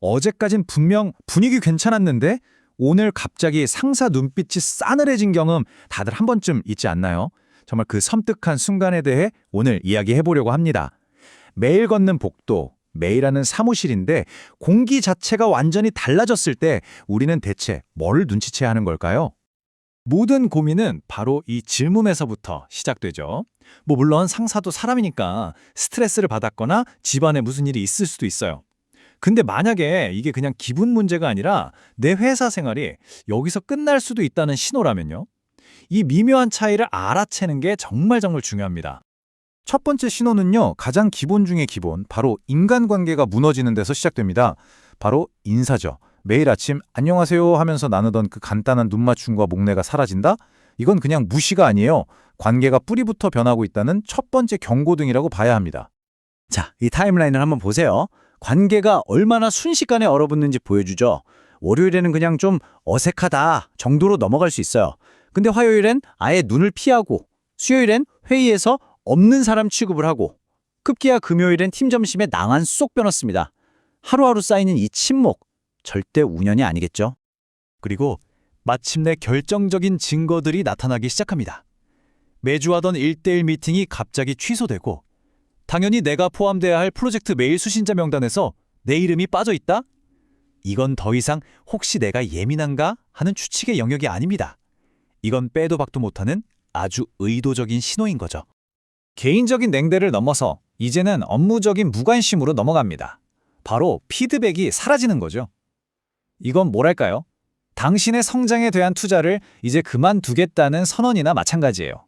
어제까진 분명 분위기 괜찮았는데 오늘 갑자기 상사 눈빛이 싸늘해진 경험 다들 한 번쯤 있지 않나요? 정말 그 섬뜩한 순간에 대해 오늘 이야기해보려고 합니다. 매일 걷는 복도, 매일 하는 사무실인데 공기 자체가 완전히 달라졌을 때 우리는 대체 뭘 눈치채야 하는 걸까요? 모든 고민은 바로 이 질문에서부터 시작되죠. 물론 상사도 사람이니까 스트레스를 받았거나 집안에 무슨 일이 있을 수도 있어요. 근데 만약에 이게 그냥 기분 문제가 아니라 내 회사 생활이 여기서 끝날 수도 있다는 신호라면요. 이 미묘한 차이를 알아채는 게 정말 중요합니다. 첫 번째 신호는요, 가장 기본 중의 기본, 바로 인간관계가 무너지는 데서 시작됩니다. 바로 인사죠. 매일 아침 안녕하세요 하면서 나누던 그 간단한 눈맞춤과 목례가 사라진다? 이건 그냥 무시가 아니에요. 관계가 뿌리부터 변하고 있다는 첫 번째 경고등이라고 봐야 합니다. 자, 이 타임라인을 한번 보세요. 관계가 얼마나 순식간에 얼어붙는지 보여주죠. 월요일에는 그냥 좀 어색하다 정도로 넘어갈 수 있어요. 근데 화요일엔 아예 눈을 피하고, 수요일엔 회의에서 없는 사람 취급을 하고, 급기야 금요일엔 팀 점심에 낭안 쏙 빼놓습니다. 하루하루 쌓이는 이 침묵, 절대 우연이 아니겠죠? 그리고 마침내 결정적인 증거들이 나타나기 시작합니다. 매주 하던 1대1 미팅이 갑자기 취소되고, 당연히 내가 포함돼야 할 프로젝트 메일 수신자 명단에서 내 이름이 빠져 있다? 이건 더 이상 혹시 내가 예민한가 하는 추측의 영역이 아닙니다. 이건 빼도 박도 못하는 아주 의도적인 신호인 거죠. 개인적인 냉대를 넘어서 이제는 업무적인 무관심으로 넘어갑니다. 바로 피드백이 사라지는 거죠. 이건 뭐랄까요? 당신의 성장에 대한 투자를 이제 그만두겠다는 선언이나 마찬가지예요.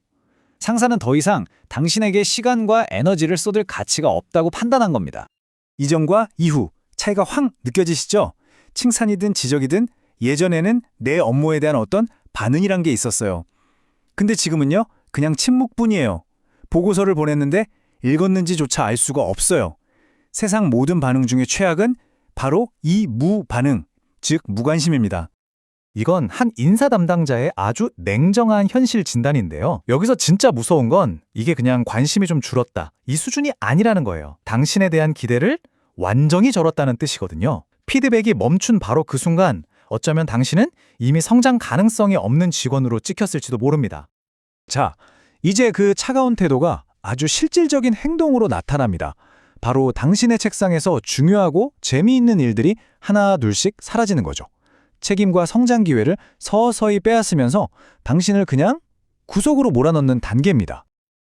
상사는 더 이상 당신에게 시간과 에너지를 쏟을 가치가 없다고 판단한 겁니다. 이전과 이후 차이가 확 느껴지시죠? 칭찬이든 지적이든 예전에는 내 업무에 대한 어떤 반응이란 게 있었어요. 근데 지금은요, 그냥 침묵뿐이에요. 보고서를 보냈는데 읽었는지조차 알 수가 없어요. 세상 모든 반응 중에 최악은 바로 이 무반응, 즉 무관심입니다. 이건 한 인사 담당자의 아주 냉정한 현실 진단인데요. 여기서 진짜 무서운 건 이게 그냥 관심이 좀 줄었다, 이 수준이 아니라는 거예요. 당신에 대한 기대를 완전히 절었다는 뜻이거든요. 피드백이 멈춘 바로 그 순간 어쩌면 당신은 이미 성장 가능성이 없는 직원으로 찍혔을지도 모릅니다. 자, 이제 그 차가운 태도가 아주 실질적인 행동으로 나타납니다. 바로 당신의 책상에서 중요하고 재미있는 일들이 하나 둘씩 사라지는 거죠. 책임과 성장 기회를 서서히 빼앗으면서 당신을 그냥 구석으로 몰아넣는 단계입니다.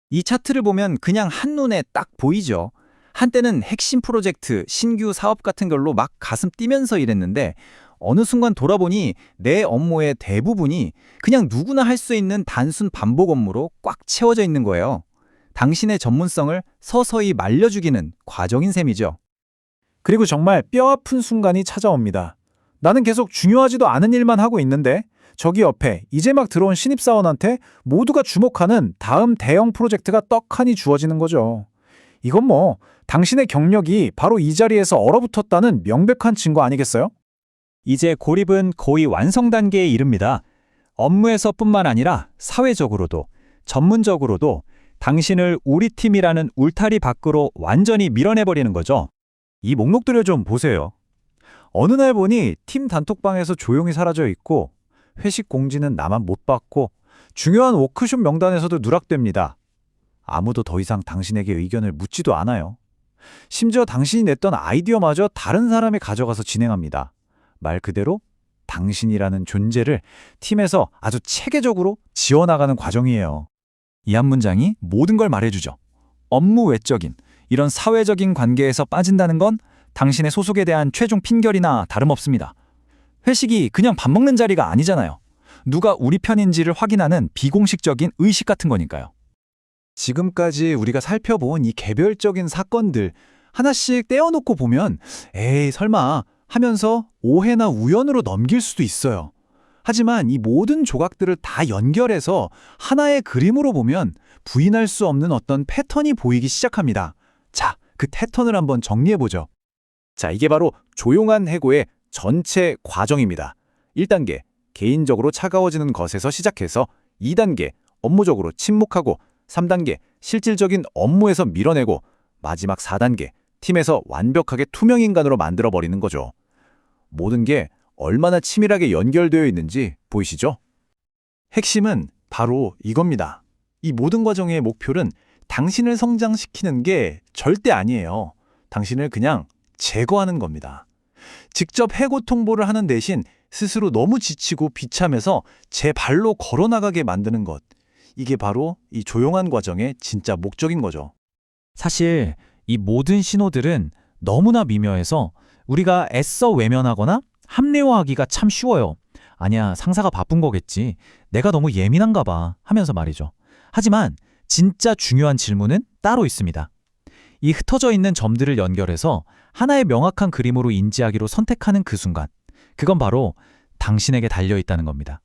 이 차트를 보면 그냥 한눈에 딱 보이죠. 한때는 핵심 프로젝트, 신규 사업 같은 걸로 막 가슴 뛰면서 일했는데 어느 순간 돌아보니 내 업무의 대부분이 그냥 누구나 할 수 있는 단순 반복 업무로 꽉 채워져 있는 거예요. 당신의 전문성을 서서히 말려죽이는 과정인 셈이죠. 그리고 정말 뼈아픈 순간이 찾아옵니다. 나는 계속 중요하지도 않은 일만 하고 있는데 저기 옆에 이제 막 들어온 신입사원한테 모두가 주목하는 다음 대형 프로젝트가 떡하니 주어지는 거죠. 이건 당신의 경력이 바로 이 자리에서 얼어붙었다는 명백한 증거 아니겠어요? 이제 고립은 거의 완성 단계에 이릅니다. 업무에서뿐만 아니라 사회적으로도, 전문적으로도 당신을 우리 팀이라는 울타리 밖으로 완전히 밀어내버리는 거죠. 이 목록들을 좀 보세요. 어느 날 보니 팀 단톡방에서 조용히 사라져 있고, 회식 공지는 나만 못 받고, 중요한 워크숍 명단에서도 누락됩니다. 아무도 더 이상 당신에게 의견을 묻지도 않아요. 심지어 당신이 냈던 아이디어마저 다른 사람이 가져가서 진행합니다. 말 그대로 당신이라는 존재를 팀에서 아주 체계적으로 지워나가는 과정이에요. 이 한 문장이 모든 걸 말해주죠. 업무 외적인, 이런 사회적인 관계에서 빠진다는 건 당신의 소속에 대한 최종 핀결이나 다름없습니다. 회식이 그냥 밥 먹는 자리가 아니잖아요. 누가 우리 편인지를 확인하는 비공식적인 의식 같은 거니까요. 지금까지 우리가 살펴본 이 개별적인 사건들 하나씩 떼어놓고 보면 에이 설마 하면서 오해나 우연으로 넘길 수도 있어요. 하지만 이 모든 조각들을 다 연결해서 하나의 그림으로 보면 부인할 수 없는 어떤 패턴이 보이기 시작합니다. 자, 그 패턴을 한번 정리해보죠. 자, 이게 바로 조용한 해고의 전체 과정입니다. 1단계, 개인적으로 차가워지는 것에서 시작해서 2단계, 업무적으로 침묵하고 3단계, 실질적인 업무에서 밀어내고 마지막 4단계, 팀에서 완벽하게 투명인간으로 만들어버리는 거죠. 모든 게 얼마나 치밀하게 연결되어 있는지 보이시죠? 핵심은 바로 이겁니다. 이 모든 과정의 목표는 당신을 성장시키는 게 절대 아니에요. 당신을 그냥 제거하는 겁니다. 직접 해고 통보를 하는 대신 스스로 너무 지치고 비참해서 제 발로 걸어나가게 만드는 것. 이게 바로 이 조용한 과정의 진짜 목적인 거죠. 사실 이 모든 신호들은 너무나 미묘해서 우리가 애써 외면하거나 합리화하기가 참 쉬워요. 아니야, 상사가 바쁜 거겠지. 내가 너무 예민한가 봐 하면서 말이죠. 하지만 진짜 중요한 질문은 따로 있습니다. 이 흩어져 있는 점들을 연결해서 하나의 명확한 그림으로 인지하기로 선택하는 그 순간, 그건 바로 당신에게 달려 있다는 겁니다.